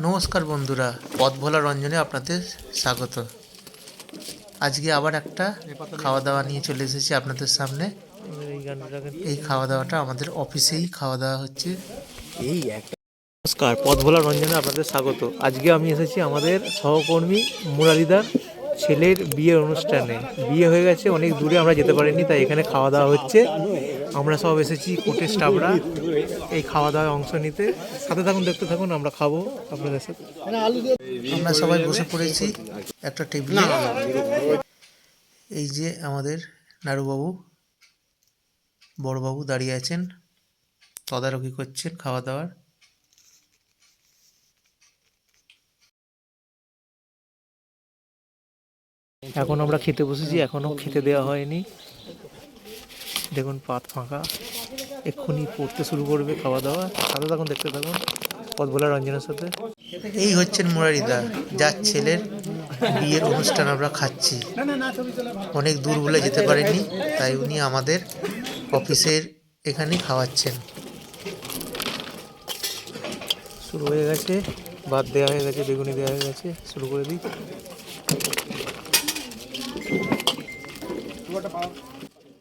নমস্কার বন্ধুরা, পথ ভোলা রঞ্জনে আপনাদের স্বাগত। আজকে আবার একটা খাওয়া দাওয়া নিয়ে চলে এসেছি আপনাদের সামনে। এই খাওয়া দাওয়াটা আমাদের অফিসেই খাওয়া দাওয়া হচ্ছে। নমস্কার, পথ ভোলা রঞ্জনে আপনাদের স্বাগত। আজকে আমি এসেছি আমাদের সহকর্মী মুরারিদার ছেলের বিয়ের অনুষ্ঠানে। বিয়ে হয়ে গেছে, অনেক দূরে আমরা যেতে পারিনি, তাই এখানে খাওয়া দাওয়া হচ্ছে। আমরা সব এসেছি কোর্টের স্টাফরা এই খাওয়া দাওয়ায় অংশ নিতে। সাথে থাকুন, দেখতে থাকুন, আমরা খাবো আপনাদের সাথে। আমরা সবাই বসে পড়েছি একটা টেবিলে। এই যে আমাদের নাড়ুবাবু, বড়বাবু দাঁড়িয়ে আছেন, তদারকি করছেন খাওয়া দাওয়ার। এখন আমরা খেতে বসেছি, এখনো খেতে দেওয়া হয়নি। দেখুন পাত ফাঁকা, এক্ষুনি পড়তে শুরু করবে খাওয়া দাওয়া। সাথে থাকুন, দেখতে থাকুন পথ ভোলা রঞ্জনের সাথে। এই হচ্ছেন মুরারিদা, যার ছেলের বিয়ের অনুষ্ঠান আমরা খাচ্ছি। অনেক দূর বলে যেতে পারেননি, তাই উনি আমাদের অফিসের এখানেই খাওয়াচ্ছেন। শুরু হয়ে গেছে, ভাত দেওয়া হয়ে গেছে, বেগুনি দেওয়া হয়ে গেছে। শুরু করে দিই।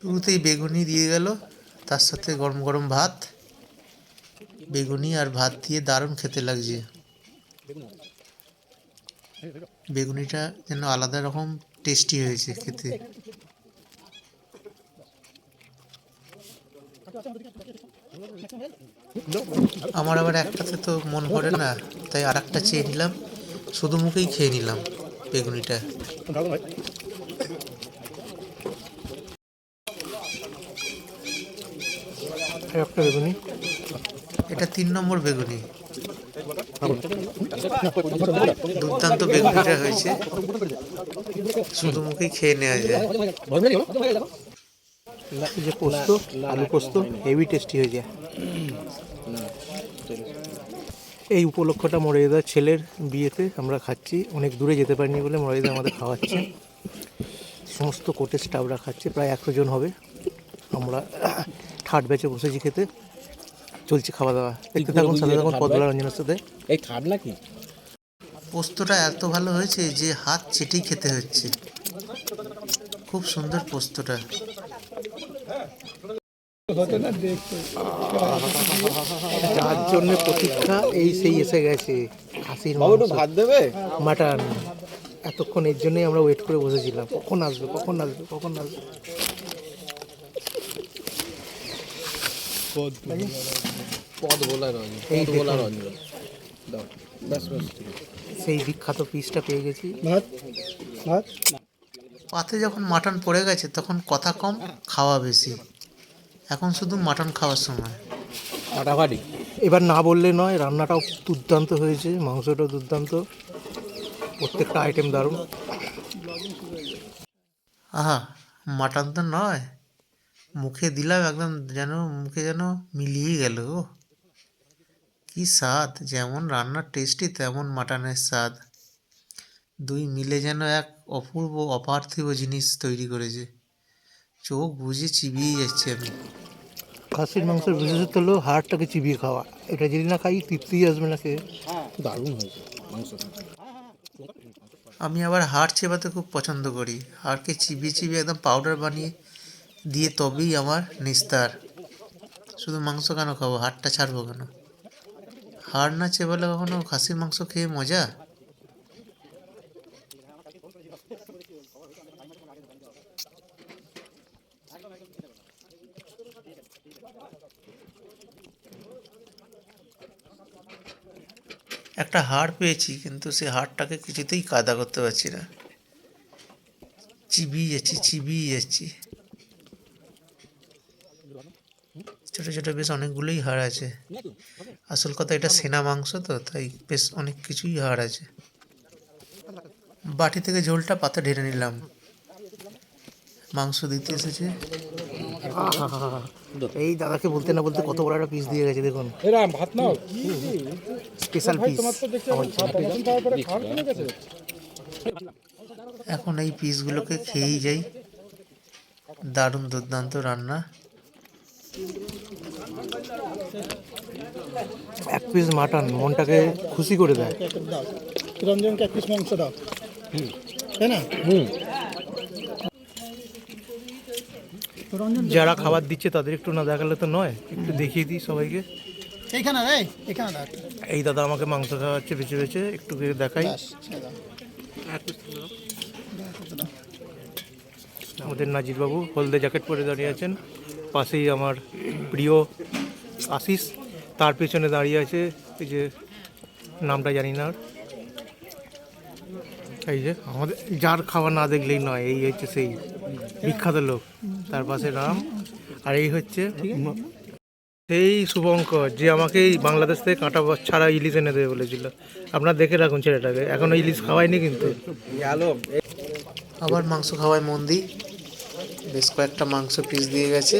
শুরুতেই বেগুনি দিয়ে গেল, তার সাথে গরম গরম ভাত। বেগুনি আর ভাত দিয়ে দারুণ খেতে লাগছে। বেগুনিটা যেন আলাদা রকম টেস্টি হয়েছে খেতে। আমার আবার একটাতে তো মন ভরে না, তাই আর একটা চেয়ে নিলাম। শুধু মুখেই খেয়ে নিলাম বেগুনিটা। একটা বেগুনি, এটা 3 নম্বর বেগুনি। দুর্দান্ত বেগুনিটা হয়েছে, শুধু মুখেই খেয়ে নেওয়া যায়। এই যে পোস্ত, আলু পোস্ত হেভি টেস্টি হয়ে যায়। এই উপলক্ষটা মুরারিদার ছেলের বিয়েতে আমরা খাচ্ছি। অনেক দূরে যেতে পারিনি বলে মুরারিদা আমাদের খাওয়াচ্ছে। সমস্ত কোর্টের স্টাফরা খাচ্ছে, প্রায় 100 জন হবে। আমরা থার্ড ব্যাচে বসেছি খেতে। চলছে খাওয়া দাওয়া, দেখতে থাকুন, সাথে থাকুন পথ ভোলা রঞ্জনের সাথে। এই থার্ড নাকি? পোস্তটা এত ভালো হয়েছে যে হাত চেটেই খেতে হচ্ছে। খুব সুন্দর পোস্তটা। যার জন্য প্রতীক্ষা, এই সেই এসে গেছে। খাসির ভাত দেবে? মাটন। এতক্ষণ এর জন্যই আমরা ওয়েট করে বসেছিলাম, কখন আসবে কখন আসবে কখন আসবে। পথ ভোলা রঞ্জন, এই পথ ভোলা দেখুন। রঞ্জন দাও, ব্যাস ব্যাস ঠিক আছে। সেই বিখ্যাত পিসটা পেয়ে গেছি। ভাত ভাত পাতে যখন মাটন পড়ে গেছে তখন কথা কম, খাওয়া বেশি। এখন শুধু মাটন খাওয়ার সময়। ফাটাফাটি। এবার না বললে নয়, রান্নাটাও দুর্দান্ত হয়েছে, মাংসটাও দুর্দান্ত, প্রত্যেকটা আইটেম দারুণ। আহা, মাটন তো নয়, মুখে দিলাম একদম যেন মুখে যেন মিলিয়ে গেল। কি স্বাদ! যেমন রান্নার টেস্টি, তেমন মাটনের স্বাদ। দুই মিলে যেন এক অপূর্ব অপার্থিব জিনিস তৈরি করেছে। চোখ বুজে চিবিয়ে যাচ্ছে আমি। খাসির মাংসের বিশেষত্ব হলো হাড়টাকে চিবিয়ে খাওয়া। এটা যদি না খাই তৃপ্তিই আসবে না খেয়ে। দারুণ হয়েছে মাংসটা। আমি আবার হাড় চেবাতে খুব পছন্দ করি। হাড়কে চিবিয়ে চিবিয়ে একদম পাউডার বানিয়ে দিয়ে তবেই আমার নিস্তার। শুধু মাংস কেন খাবো, হাড়টা ছাড়বো কেন? হাড় না চেবালে কখনো খাসির মাংস খেয়ে মজা? একটা হাড় পেয়েছি, কিন্তু সে হাড়টাকে কিছুতেই কাদা করতে পারছি না। চিবিয়ে যাচ্ছি চিবিয়ে যাচ্ছি। ছোটো ছোটো বেশ অনেকগুলোই হাড় আছে। আসল কথা, এটা সেনা মাংস তো, তাই বেশ অনেক কিছুই হাড় আছে। বাটি থেকে ঝোলটা পাতে ঢেলে নিলাম। মাংস দিতে এসেছে। এই দাদাকে বলতে না বলতে কত বড় একটা পিস দিয়ে গেছে, দেখুন। এরা ভাত নাও, স্পেশাল পিস। এখন এই পিসগুলোকে খেয়েই যাই। দারুণ দুর্দান্ত রান্না। এক পিস মাটন মনটাকে খুশি করে দেয়। দাও রঞ্জনকে এক পিস মাংস দাও তাই না যারা খাবার দিচ্ছে তাদের একটু না দেখালে তো নয়, একটু দেখিয়ে দিই সবাইকে। এইখানে রে এখানে দাও এই দাদা আমাকে মাংস খাওয়াচ্ছে বেছে বেছে, একটু দেখাই। ব্যাস ছেড়ে দাও আমাদের নাজিরবাবু হলদে জ্যাকেট পরে দাঁড়িয়ে আছেন, পাশেই আমার প্রিয় আশিস, তার পেছনে দাঁড়িয়ে আছে এই যে নামটা জানি না, এই যে আমাদের যার খাওয়া না দেখলেই নয়, এই হচ্ছে সেই বিখ্যাত লোক, তার পাশে রাম, আর এই হচ্ছে সেই শুভঙ্কর যে আমাকে এই বাংলাদেশ থেকে কাঁটা ছাড়া ইলিশ এনে দেবে বলেছিল। আপনার দেখে রাখুন ছেলেটাকে, এখনও ইলিশ খাওয়াইনি কিন্তু। আবার মাংস খাওয়ায় মন দিই, বেশ কয়েকটা মাংস পিস দিয়ে গেছে।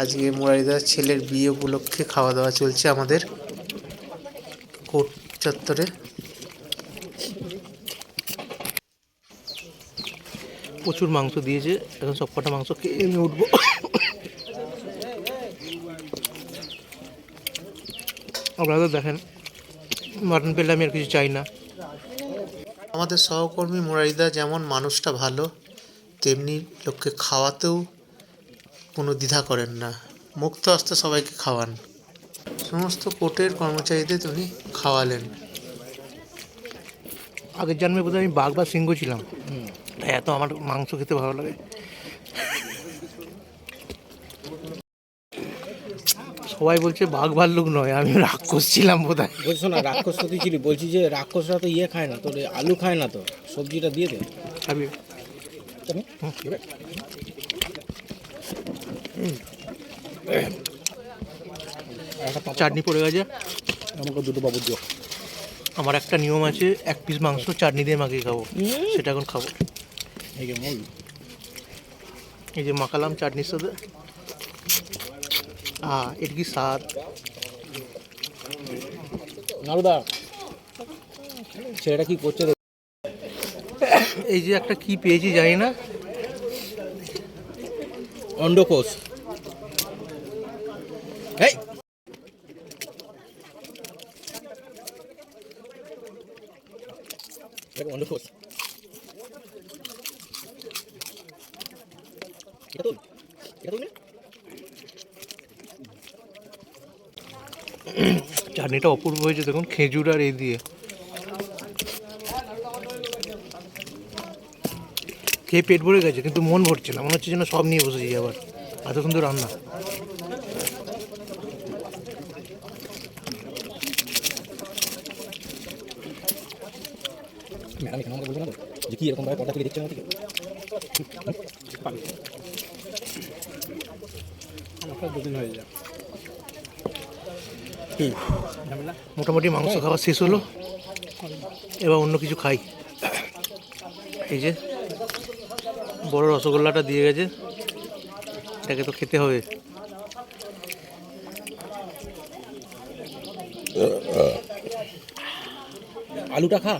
আজকে মুরারিদার ছেলের বিয়ে উপলক্ষে খাওয়া দাওয়া চলছে আমাদের কোর্ট চত্বরে। প্রচুর মাংস দিয়েছে, এখন সব কটা মাংস খেয়ে আমি উঠবো। আপনারা তো দেখেন মাটন পেলে আমি আর কিছু চাই না। আমাদের সহকর্মী মুরারিদা যেমন মানুষটা ভালো, তেমনি লোককে খাওয়াতেও কোনো দ্বিধা করেন না, মুক্ত হস্তে সবাইকে খাওয়ান। সমস্ত কোর্টের কর্মচারীদের উনি খাওয়ালেন। আগের জন্মে বোধহয় আমি বাঘ বা সিংহ ছিলাম, তাই এত আমার মাংস খেতে ভালো লাগে। সবাই বলছে বাঘ ভাল্লুক নয়, আমি রাক্ষস ছিলাম বোধ হয়। বলছো না রাক্ষস তো তুই ছিলি, বলছি যে রাক্ষসরা তো ইয়ে খায় না, তোর আলু খায় না, তো সবজিটা দিয়ে দে। আমি চাটনি পড়ে গেছে, আমাকে দুটো বাবু দিও। আমার একটা নিয়ম আছে, এক পিস মাংস চাটনি দিয়ে মাখিয়ে খাবো, সেটা এখন খাবো। এই যে মাখালাম চাটনির সাথে, এর কি স্বাদ। নারুদা ছেলেটা কি করছে দেখ। এই যে একটা কি পেয়েছি জানি না, অন্ডকোষ। এই অন্ডকোষ চাটনিটা অপূর্ব হয়েছে দেখুন, খেজুর আর এই দিয়ে খেয়ে পেট ভরে গেছে, কিন্তু মন ভরছে না, মনে হচ্ছে যেন সব নিয়ে বসেছি আবার, এত সুন্দর রান্না। ম্যাডাম এখানে আমাকে বলছে না তো যে কি এরকম ভাবে পর্দা থেকে দেখছে না ঠিক আমার দুদিন হয়ে যায়। মোটামুটি মাংস খাওয়া শেষ হলো, এবার অন্য কিছু খাই। এই যে বড় রসগোল্লাটা দিয়ে গেছে, এটাকে তো খেতে হবে। আলুটা খা।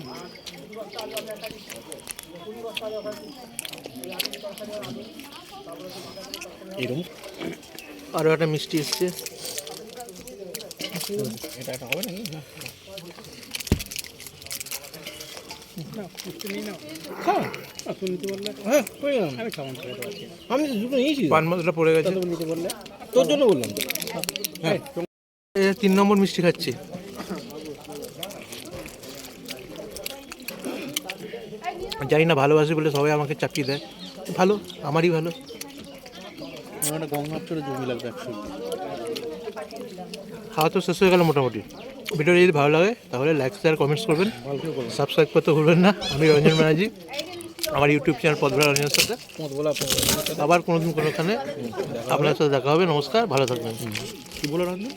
এরকম আরও একটা মিষ্টি এসছে, এটা একটা হবে নাকি না খাও তুমি নিতে বললে। হ্যাঁ আমি খাওয়ান, আমি তো দুটো নিয়েছি, পান মশলা পড়ে গেছে, নিতে বললে তোর জন্য বললাম তো। হ্যাঁ এই 3 নম্বর মিষ্টি খাচ্ছি। জানি না ভালোবাসি বলে সবাই আমাকে চাপিয়ে দেয়, ভালো, আমারই ভালো। আমার একটা গঙ্গার চলে জমি লাগবে একশো। খাওয়া তো শেষ হয়ে গেল মোটামুটি। ভিডিওটা যদি ভালো লাগে তাহলে লাইক শেয়ার কমেন্টস করবেন, সাবস্ক্রাইব করতে ভুলবেন না। আমি রঞ্জন ব্যানার্জি, আমার ইউটিউব চ্যানেল পদ্মরা রঞ্জনের সাথে। আবার কোনোদিন কোনোখানে আপনার সাথে দেখা হবে। নমস্কার, ভালো থাকবেন। কি বলো রাখবে।